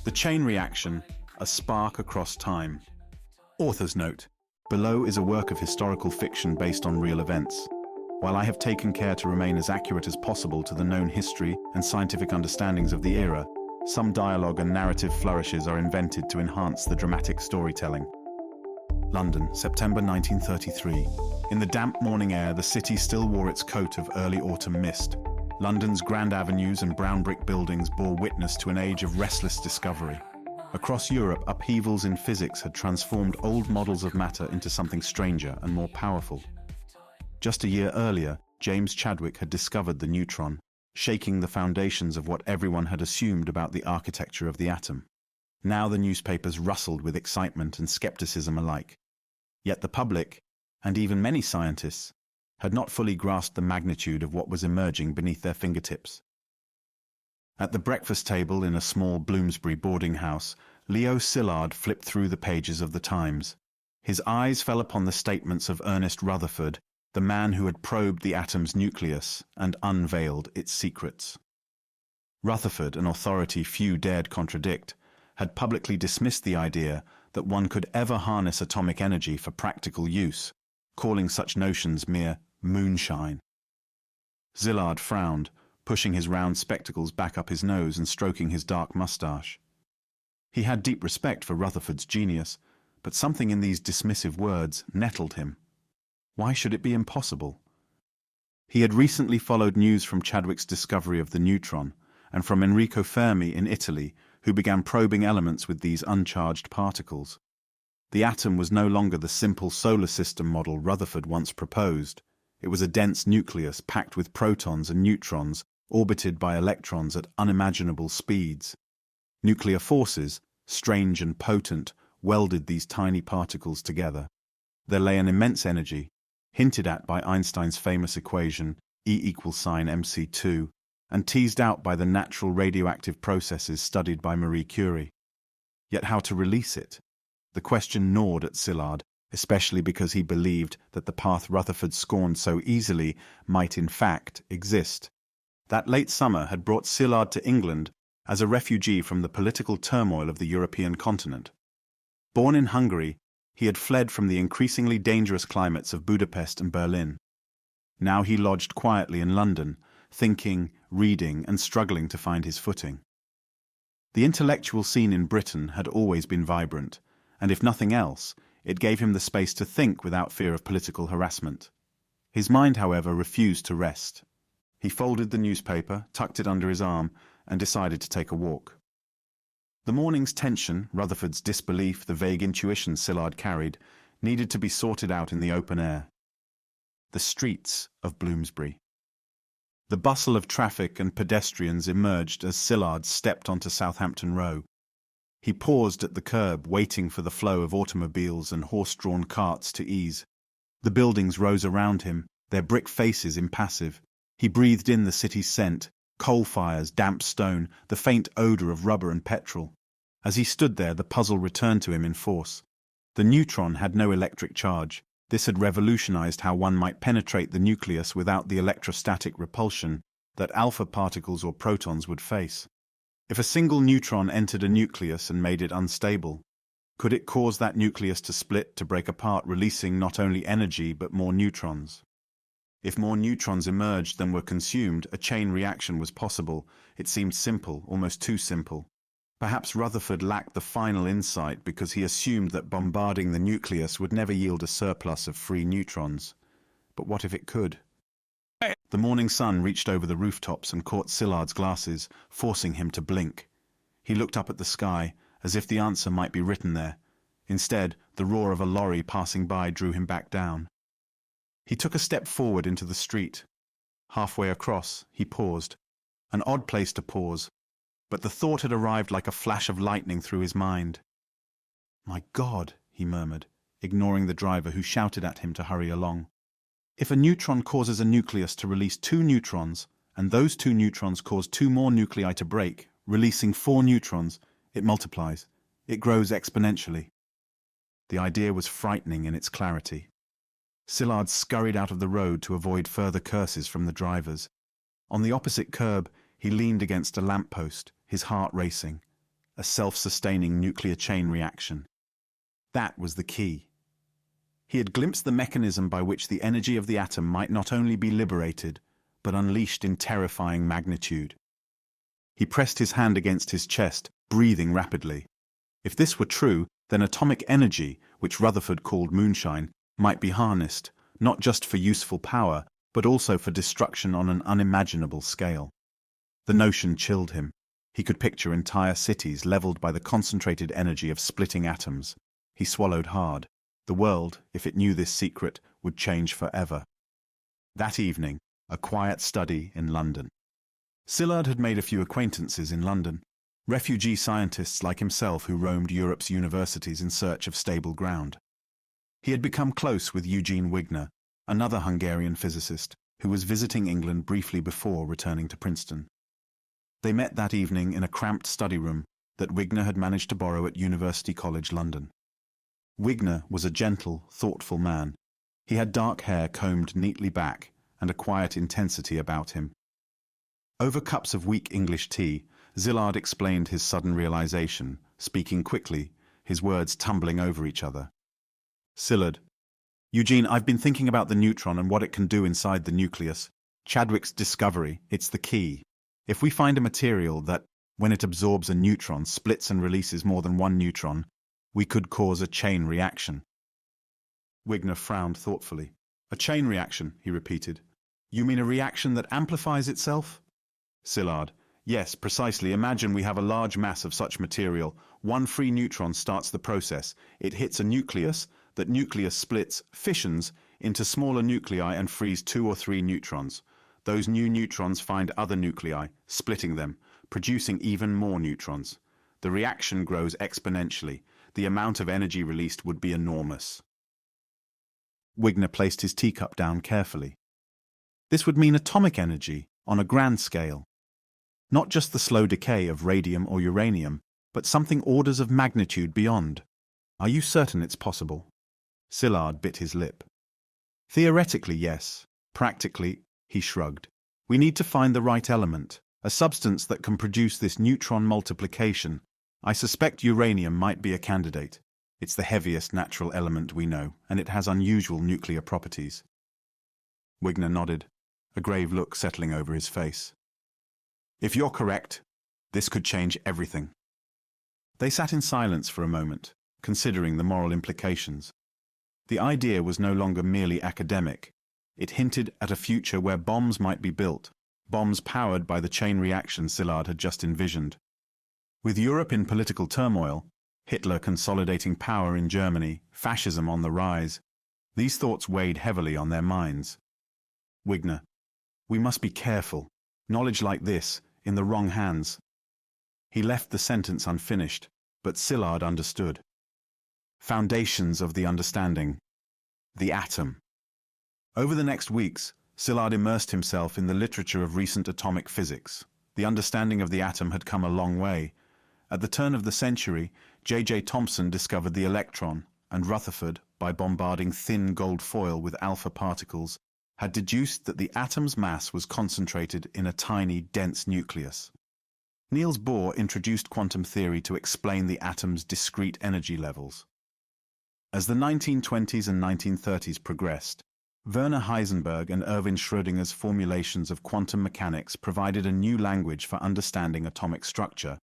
The chain reaction, a spark across time. Author's note: below is a work of historical fiction based on real events. While I have taken care to remain as accurate as possible to the known history and scientific understandings of the era, some dialogue and narrative flourishes are invented to enhance the dramatic storytelling. London, September 1933. In the damp morning air, the city still wore its coat of early autumn mist. London's grand avenues and brown brick buildings bore witness to an age of restless discovery. Across Europe, upheavals in physics had transformed old models of matter into something stranger and more powerful. Just a year earlier, James Chadwick had discovered the neutron, shaking the foundations of what everyone had assumed about the architecture of the atom. Now the newspapers rustled with excitement and skepticism alike. Yet the public, and even many scientists, had not fully grasped the magnitude of what was emerging beneath their fingertips. At the breakfast table in a small Bloomsbury boarding house, Leo Szilard flipped through the pages of the Times. His eyes fell upon the statements of Ernest Rutherford, the man who had probed the atom's nucleus and unveiled its secrets. Rutherford, an authority few dared contradict, had publicly dismissed the idea that one could ever harness atomic energy for practical use, calling such notions mere moonshine. Szilard frowned, pushing his round spectacles back up his nose and stroking his dark moustache. He had deep respect for Rutherford's genius, but something in these dismissive words nettled him. Why should it be impossible? He had recently followed news from Chadwick's discovery of the neutron, and from Enrico Fermi in Italy, who began probing elements with these uncharged particles. The atom was no longer the simple solar system model Rutherford once proposed. It was a dense nucleus packed with protons and neutrons, orbited by electrons at unimaginable speeds. Nuclear forces, strange and potent, welded these tiny particles together. There lay an immense energy, hinted at by Einstein's famous equation, E=mc², and teased out by the natural radioactive processes studied by Marie Curie. Yet how to release it? The question gnawed at Szilard, especially because he believed that the path Rutherford scorned so easily might in fact exist. That late summer had brought Szilard to England as a refugee from the political turmoil of the European continent. Born in Hungary, he had fled from the increasingly dangerous climates of Budapest and Berlin. Now he lodged quietly in London, thinking, reading, and struggling to find his footing. The intellectual scene in Britain had always been vibrant, and if nothing else, it gave him the space to think without fear of political harassment. His mind, however, refused to rest. He folded the newspaper, tucked it under his arm, and decided to take a walk. The morning's tension, Rutherford's disbelief, the vague intuition Szilard carried, needed to be sorted out in the open air. The streets of Bloomsbury. The bustle of traffic and pedestrians emerged as Szilard stepped onto Southampton Row. He paused at the curb, waiting for the flow of automobiles and horse-drawn carts to ease. The buildings rose around him, their brick faces impassive. He breathed in the city's scent, coal fires, damp stone, the faint odor of rubber and petrol. As he stood there, the puzzle returned to him in force. The neutron had no electric charge. This had revolutionized how one might penetrate the nucleus without the electrostatic repulsion that alpha particles or protons would face. If a single neutron entered a nucleus and made it unstable, could it cause that nucleus to split, to break apart, releasing not only energy but more neutrons? If more neutrons emerged than were consumed, a chain reaction was possible. It seemed simple, almost too simple. Perhaps Rutherford lacked the final insight because he assumed that bombarding the nucleus would never yield a surplus of free neutrons. But what if it could? The morning sun reached over the rooftops and caught Szilard's glasses, forcing him to blink. He looked up at the sky, as if the answer might be written there. Instead, the roar of a lorry passing by drew him back down. He took a step forward into the street. Halfway across, he paused. An odd place to pause, but the thought had arrived like a flash of lightning through his mind. "My God," he murmured, ignoring the driver who shouted at him to hurry along. "If a neutron causes a nucleus to release 2 neutrons, and those 2 neutrons cause 2 more nuclei to break, releasing 4 neutrons, it multiplies. It grows exponentially." The idea was frightening in its clarity. Szilard scurried out of the road to avoid further curses from the drivers. On the opposite curb, he leaned against a lamppost, his heart racing. A self-sustaining nuclear chain reaction. That was the key. He had glimpsed the mechanism by which the energy of the atom might not only be liberated, but unleashed in terrifying magnitude. He pressed his hand against his chest, breathing rapidly. If this were true, then atomic energy, which Rutherford called moonshine, might be harnessed, not just for useful power, but also for destruction on an unimaginable scale. The notion chilled him. He could picture entire cities leveled by the concentrated energy of splitting atoms. He swallowed hard. The world, if it knew this secret, would change forever. That evening, a quiet study in London. Szilard had made a few acquaintances in London, refugee scientists like himself who roamed Europe's universities in search of stable ground. He had become close with Eugene Wigner, another Hungarian physicist, who was visiting England briefly before returning to Princeton. They met that evening in a cramped study room that Wigner had managed to borrow at University College London. Wigner was a gentle, thoughtful man. He had dark hair combed neatly back and a quiet intensity about him. Over cups of weak English tea, Szilard explained his sudden realization, speaking quickly, his words tumbling over each other. Szilard, Eugene, I've been thinking about the neutron and what it can do inside the nucleus. Chadwick's discovery, it's the key. If we find a material that, when it absorbs a neutron, splits and releases more than one neutron, we could cause a chain reaction. Wigner frowned thoughtfully. A chain reaction, he repeated. You mean a reaction that amplifies itself? Szilard, yes, precisely. Imagine we have a large mass of such material. One free neutron starts the process. It hits a nucleus. That nucleus splits, fissions, into smaller nuclei and frees 2 or 3 neutrons. Those new neutrons find other nuclei, splitting them, producing even more neutrons. The reaction grows exponentially. The amount of energy released would be enormous. Wigner placed his teacup down carefully. This would mean atomic energy on a grand scale. Not just the slow decay of radium or uranium, but something orders of magnitude beyond. Are you certain it's possible? Szilard bit his lip. Theoretically, yes. Practically, he shrugged. We need to find the right element, a substance that can produce this neutron multiplication. I suspect uranium might be a candidate. It's the heaviest natural element we know, and it has unusual nuclear properties. Wigner nodded, a grave look settling over his face. If you're correct, this could change everything. They sat in silence for a moment, considering the moral implications. The idea was no longer merely academic. It hinted at a future where bombs might be built, bombs powered by the chain reaction Szilard had just envisioned. With Europe in political turmoil, Hitler consolidating power in Germany, fascism on the rise, these thoughts weighed heavily on their minds. Wigner, we must be careful. Knowledge like this, in the wrong hands. He left the sentence unfinished, but Szilard understood. Foundations of the understanding. The atom. Over the next weeks, Szilard immersed himself in the literature of recent atomic physics. The understanding of the atom had come a long way. At the turn of the century, J.J. Thomson discovered the electron, and Rutherford, by bombarding thin gold foil with alpha particles, had deduced that the atom's mass was concentrated in a tiny, dense nucleus. Niels Bohr introduced quantum theory to explain the atom's discrete energy levels. As the 1920s and 1930s progressed, Werner Heisenberg and Erwin Schrödinger's formulations of quantum mechanics provided a new language for understanding atomic structure,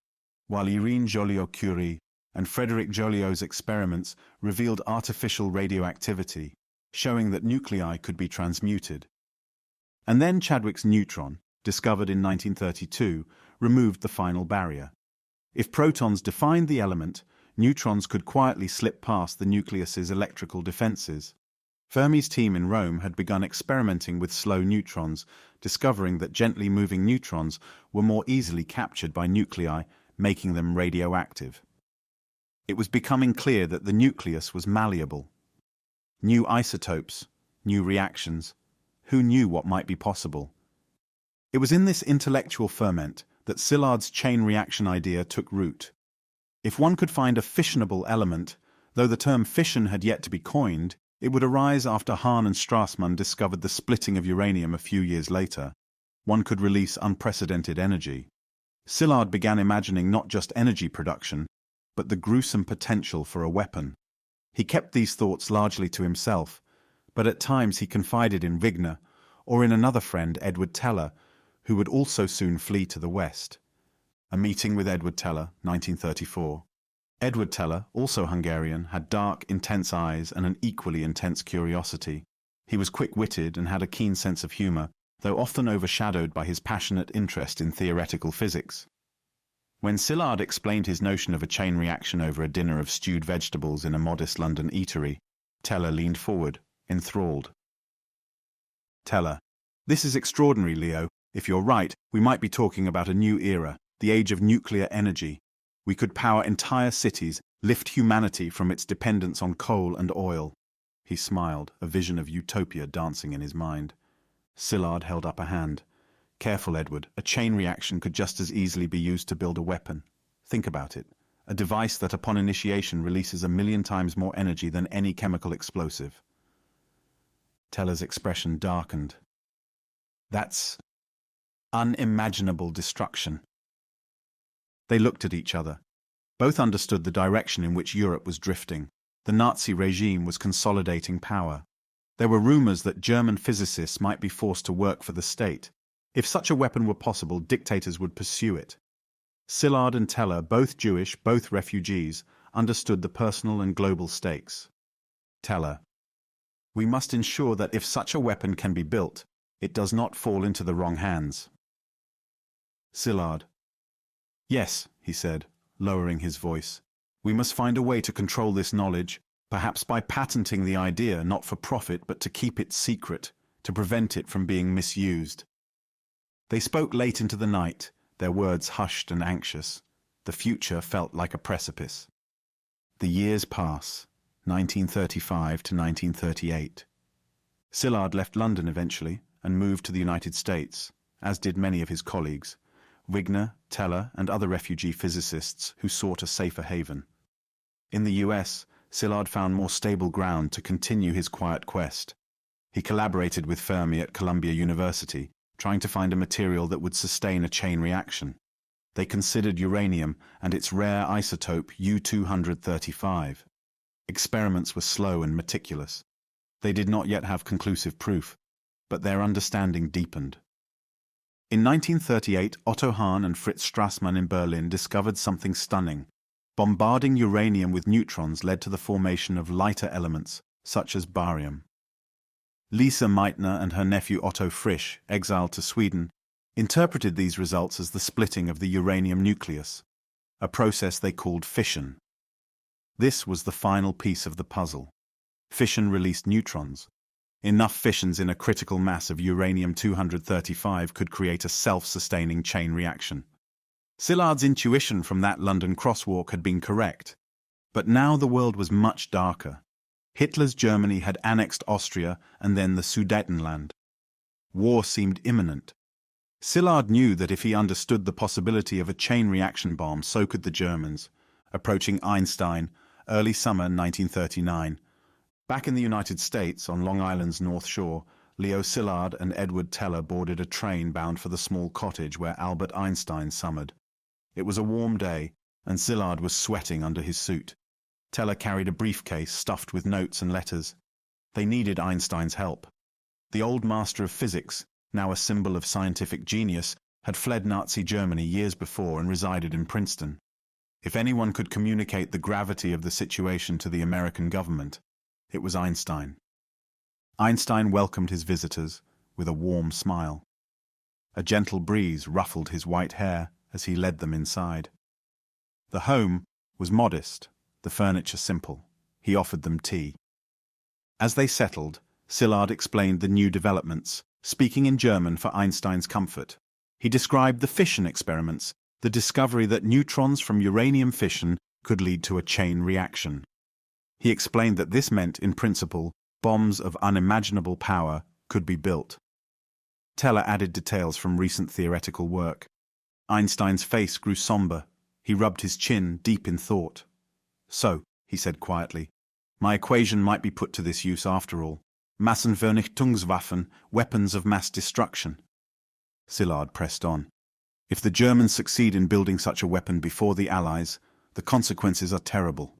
while Irene Joliot-Curie and Frédéric Joliot's experiments revealed artificial radioactivity, showing that nuclei could be transmuted. And then Chadwick's neutron, discovered in 1932, removed the final barrier. If protons defined the element, neutrons could quietly slip past the nucleus's electrical defenses. Fermi's team in Rome had begun experimenting with slow neutrons, discovering that gently moving neutrons were more easily captured by nuclei, making them radioactive. It was becoming clear that the nucleus was malleable. New isotopes, new reactions. Who knew what might be possible? It was in this intellectual ferment that Szilard's chain reaction idea took root. If one could find a fissionable element, though the term fission had yet to be coined, it would arise after Hahn and Strassmann discovered the splitting of uranium a few years later. one could release unprecedented energy. Szilard began imagining not just energy production, but the gruesome potential for a weapon. He kept these thoughts largely to himself, but at times he confided in Wigner or in another friend, Edward Teller, who would also soon flee to the West. A meeting with Edward Teller, 1934. Edward Teller, also Hungarian, had dark, intense eyes and an equally intense curiosity. He was quick-witted and had a keen sense of humor, though often overshadowed by his passionate interest in theoretical physics. When Szilard explained his notion of a chain reaction over a dinner of stewed vegetables in a modest London eatery, Teller leaned forward, enthralled. Teller: "This is extraordinary, Leo. If you're right, we might be talking about a new era, the age of nuclear energy. We could power entire cities, lift humanity from its dependence on coal and oil." He smiled, a vision of utopia dancing in his mind. Szilard held up a hand. "Careful, Edward. A chain reaction could just as easily be used to build a weapon. Think about it. A device that upon initiation releases 1,000,000 times more energy than any chemical explosive." Teller's expression darkened. "That's unimaginable destruction." They looked at each other. Both understood the direction in which Europe was drifting. The Nazi regime was consolidating power. There were rumors that German physicists might be forced to work for the state. If such a weapon were possible, dictators would pursue it. Szilard and Teller, both Jewish, both refugees, understood the personal and global stakes. Teller: "We must ensure that if such a weapon can be built, it does not fall into the wrong hands." Szilard: "Yes," he said, lowering his voice. "We must find a way to control this knowledge, perhaps by patenting the idea not for profit but to keep it secret, to prevent it from being misused." They spoke late into the night, their words hushed and anxious. The future felt like a precipice. The years pass, 1935 to 1938. Szilard left London eventually and moved to the United States, as did many of his colleagues, Wigner, Teller, and other refugee physicists who sought a safer haven. In the US, Szilard found more stable ground to continue his quiet quest. He collaborated with Fermi at Columbia University, trying to find a material that would sustain a chain reaction. They considered uranium and its rare isotope U-235. Experiments were slow and meticulous. They did not yet have conclusive proof, but their understanding deepened. In 1938, Otto Hahn and Fritz Strassmann in Berlin discovered something stunning. Bombarding uranium with neutrons led to the formation of lighter elements, such as barium. Lisa Meitner and her nephew Otto Frisch, exiled to Sweden, interpreted these results as the splitting of the uranium nucleus, a process they called fission. This was the final piece of the puzzle. Fission released neutrons. Enough fissions in a critical mass of uranium-235 could create a self-sustaining chain reaction. Szilard's intuition from that London crosswalk had been correct. But now the world was much darker. Hitler's Germany had annexed Austria and then the Sudetenland. War seemed imminent. Szilard knew that if he understood the possibility of a chain reaction bomb, so could the Germans. Approaching Einstein, early summer 1939. Back in the United States, on Long Island's North Shore, Leo Szilard and Edward Teller boarded a train bound for the small cottage where Albert Einstein summered. It was a warm day, and Szilard was sweating under his suit. Teller carried a briefcase stuffed with notes and letters. They needed Einstein's help. The old master of physics, now a symbol of scientific genius, had fled Nazi Germany years before and resided in Princeton. If anyone could communicate the gravity of the situation to the American government, it was Einstein. Einstein welcomed his visitors with a warm smile. A gentle breeze ruffled his white hair as he led them inside. The home was modest, the furniture simple. He offered them tea. As they settled, Szilard explained the new developments, speaking in German for Einstein's comfort. He described the fission experiments, the discovery that neutrons from uranium fission could lead to a chain reaction. He explained that this meant, in principle, bombs of unimaginable power could be built. Teller added details from recent theoretical work. Einstein's face grew somber. He rubbed his chin, deep in thought. "So," he said quietly, "my equation might be put to this use after all. Massenvernichtungswaffen, weapons of mass destruction." Szilard pressed on. If the Germans succeed in building such a weapon before the Allies, the consequences are terrible.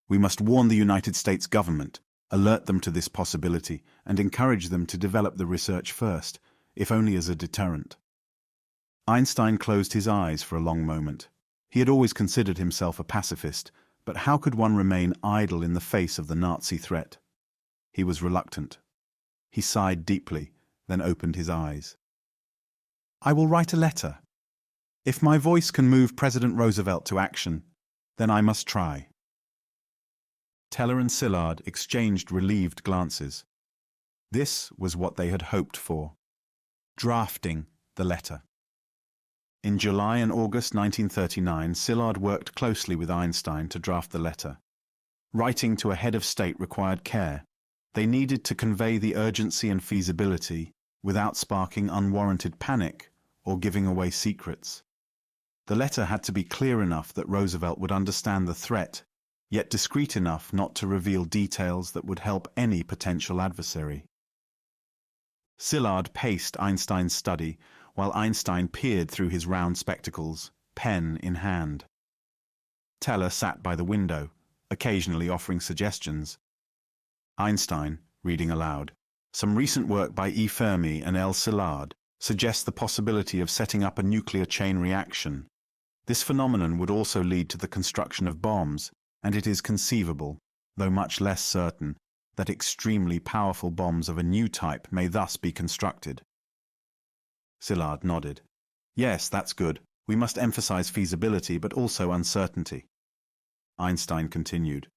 We must warn the United States government, alert them to this possibility, and encourage them to develop the research first, if only as a deterrent. Einstein closed his eyes for a long moment. He had always considered himself a pacifist, but how could one remain idle in the face of the Nazi threat? He was reluctant. He sighed deeply, then opened his eyes. I will write a letter. If my voice can move President Roosevelt to action, then I must try. Teller and Szilard exchanged relieved glances. This was what they had hoped for. Drafting the letter. In July and August 1939, Szilard worked closely with Einstein to draft the letter. Writing to a head of state required care. They needed to convey the urgency and feasibility without sparking unwarranted panic or giving away secrets. The letter had to be clear enough that Roosevelt would understand the threat, yet discreet enough not to reveal details that would help any potential adversary. Szilard paced Einstein's study, while Einstein peered through his round spectacles, pen in hand. Teller sat by the window, occasionally offering suggestions. Einstein, reading aloud. Some recent work by E. Fermi and L. Szilard suggests the possibility of setting up a nuclear chain reaction. This phenomenon would also lead to the construction of bombs, and it is conceivable, though much less certain, that extremely powerful bombs of a new type may thus be constructed. Szilard nodded. Yes, that's good. We must emphasize feasibility, but also uncertainty. Einstein continued.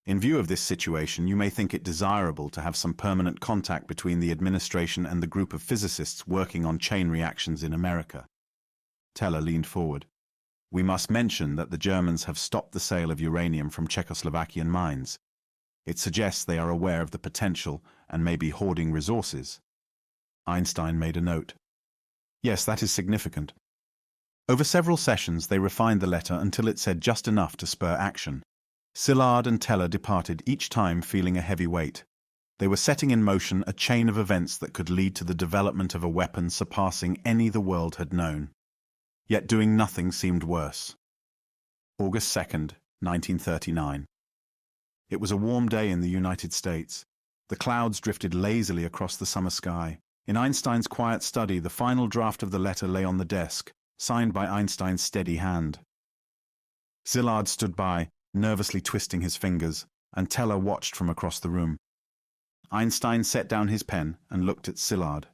In view of this situation, you may think it desirable to have some permanent contact between the administration and the group of physicists working on chain reactions in America. Teller leaned forward. We must mention that the Germans have stopped the sale of uranium from Czechoslovakian mines. It suggests they are aware of the potential and may be hoarding resources. Einstein made a note. Yes, that is significant. Over several sessions they refined the letter until it said just enough to spur action. Szilard and Teller departed, each time feeling a heavy weight. They were setting in motion a chain of events that could lead to the development of a weapon surpassing any the world had known. Yet doing nothing seemed worse. August 2nd, 1939. It was a warm day in the United States. The clouds drifted lazily across the summer sky. In Einstein's quiet study, the final draft of the letter lay on the desk, signed by Einstein's steady hand. Szilard stood by, nervously twisting his fingers, and Teller watched from across the room. Einstein set down his pen and looked at Szilard.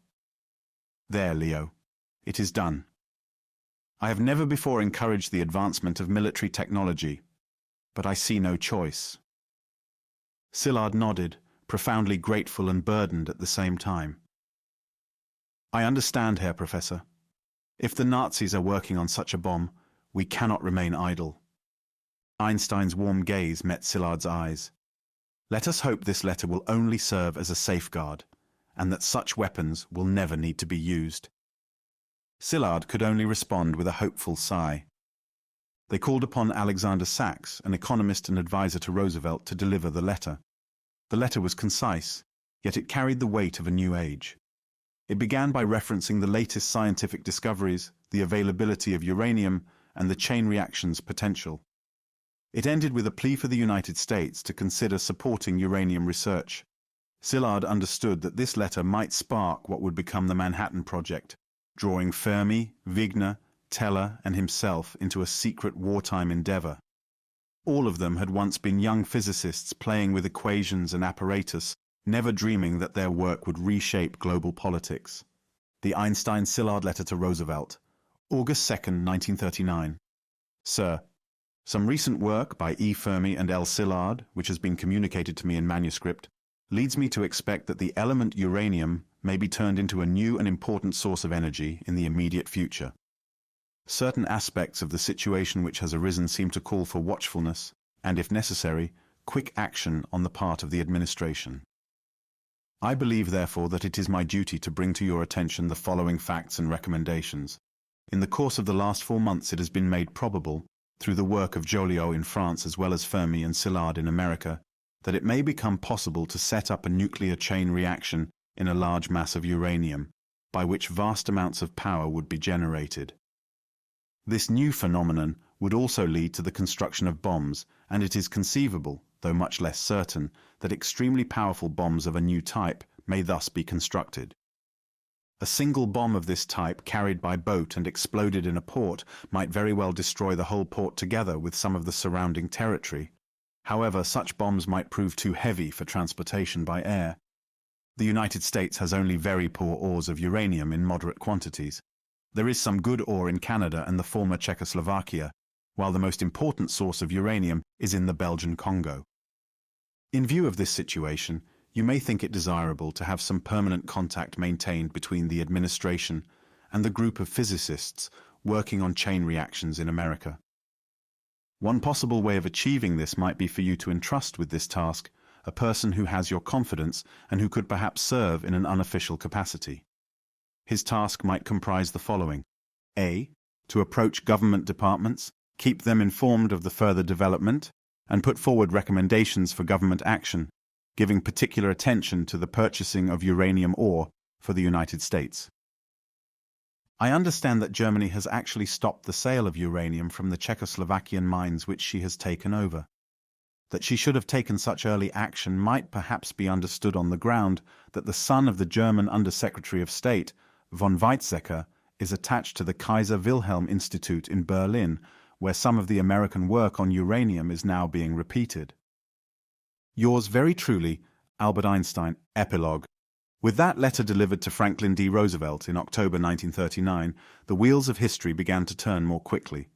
There, Leo. It is done. I have never before encouraged the advancement of military technology, but I see no choice. Szilard nodded, profoundly grateful and burdened at the same time. I understand, Herr Professor. If the Nazis are working on such a bomb, we cannot remain idle. Einstein's warm gaze met Szilard's eyes. Let us hope this letter will only serve as a safeguard, and that such weapons will never need to be used. Szilard could only respond with a hopeful sigh. They called upon Alexander Sachs, an economist and advisor to Roosevelt, to deliver the letter. The letter was concise, yet it carried the weight of a new age. It began by referencing the latest scientific discoveries, the availability of uranium, and the chain reaction's potential. It ended with a plea for the United States to consider supporting uranium research. Szilard understood that this letter might spark what would become the Manhattan Project, drawing Fermi, Wigner, Teller, and himself into a secret wartime endeavor. All of them had once been young physicists playing with equations and apparatus, never dreaming that their work would reshape global politics. The Einstein-Szilard letter to Roosevelt, August 2nd, 1939. Sir, some recent work by E. Fermi and L. Szilard, which has been communicated to me in manuscript, leads me to expect that the element uranium may be turned into a new and important source of energy in the immediate future. Certain aspects of the situation which has arisen seem to call for watchfulness and, if necessary, quick action on the part of the administration. I believe, therefore, that it is my duty to bring to your attention the following facts and recommendations. In the course of the last 4 months it has been made probable, through the work of Joliot in France as well as Fermi and Szilard in America, that it may become possible to set up a nuclear chain reaction in a large mass of uranium, by which vast amounts of power would be generated. This new phenomenon would also lead to the construction of bombs, and it is conceivable, though much less certain, that extremely powerful bombs of a new type may thus be constructed. A single bomb of this type carried by boat and exploded in a port might very well destroy the whole port together with some of the surrounding territory. However, such bombs might prove too heavy for transportation by air. The United States has only very poor ores of uranium in moderate quantities. There is some good ore in Canada and the former Czechoslovakia, while the most important source of uranium is in the Belgian Congo. In view of this situation, you may think it desirable to have some permanent contact maintained between the administration and the group of physicists working on chain reactions in America. One possible way of achieving this might be for you to entrust with this task a person who has your confidence and who could perhaps serve in an unofficial capacity. His task might comprise the following: A. To approach government departments, keep them informed of the further development, and put forward recommendations for government action, giving particular attention to the purchasing of uranium ore for the United States. I understand that Germany has actually stopped the sale of uranium from the Czechoslovakian mines which she has taken over. That she should have taken such early action might perhaps be understood on the ground that the son of the German Under-Secretary of State, von Weizsäcker, is attached to the Kaiser Wilhelm Institute in Berlin, where some of the American work on uranium is now being repeated. Yours very truly, Albert Einstein, Epilogue. With that letter delivered to Franklin D. Roosevelt in October 1939, the wheels of history began to turn more quickly.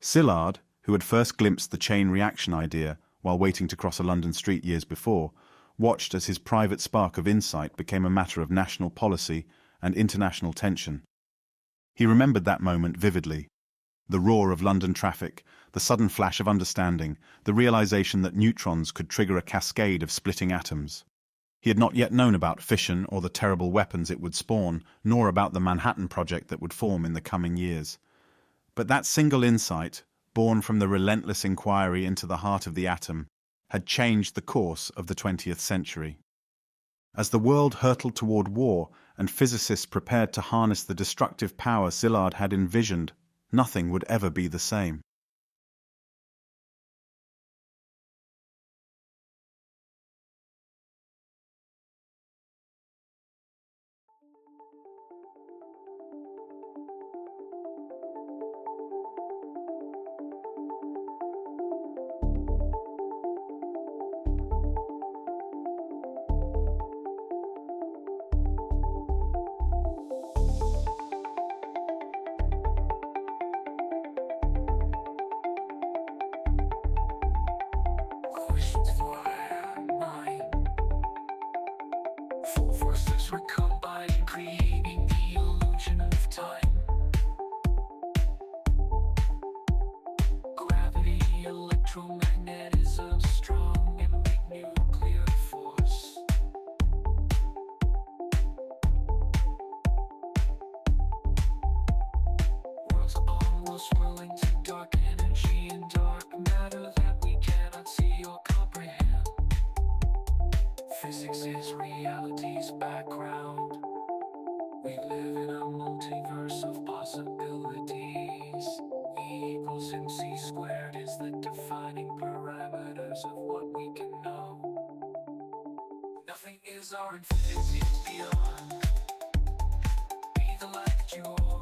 Szilard, who had first glimpsed the chain reaction idea while waiting to cross a London street years before, watched as his private spark of insight became a matter of national policy and international tension. He remembered that moment vividly. The roar of London traffic, the sudden flash of understanding, the realization that neutrons could trigger a cascade of splitting atoms. He had not yet known about fission or the terrible weapons it would spawn, nor about the Manhattan Project that would form in the coming years. But that single insight, born from the relentless inquiry into the heart of the atom, had changed the course of the 20th century. As the world hurtled toward war and physicists prepared to harness the destructive power Szilard had envisioned, nothing would ever be the same. Questions for our mind. Four forces were combined, creating the illusion of time. Gravity, electromagnetism, strong and big nuclear force. Worlds almost whirling to dark energy and dark matter that we cannot see or comprehend. Physics is reality's background. We live in a multiverse of possibilities. E equals mc squared is the defining parameters of what we can know. Nothing is our infinity beyond. Be the light that you are.